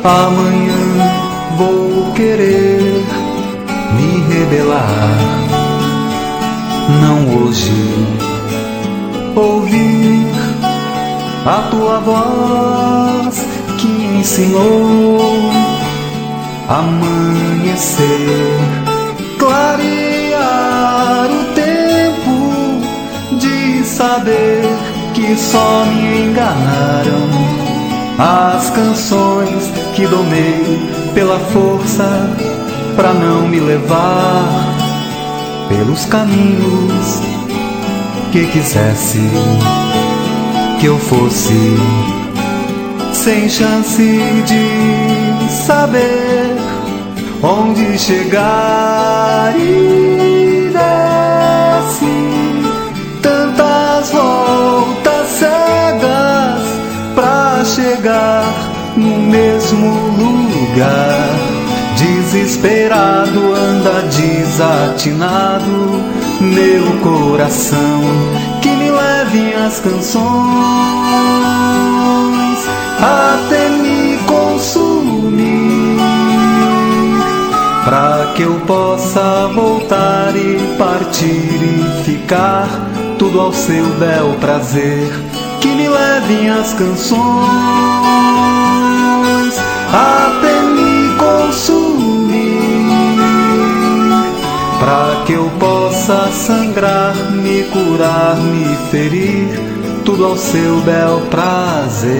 Amanhã vou querer me rebelar, não hoje ouvir a tua voz que me ensinou a amanhecer, clarear o tempo de saber que só me enganaram as canções que domei pela força pra não me levar pelos caminhos que quisesse que eu fosse, sem chance de saber onde chegar. E desce tantas voltas cegas pra chegar no mesmo lugar. Desesperado anda desatinado meu coração, que me levem as canções até me consumir, pra que eu possa voltar e partir e ficar tudo ao seu bel prazer. Que me levem as canções até me consumir, pra que eu possa sangrar, me curar, me ferir, tudo ao seu bel prazer.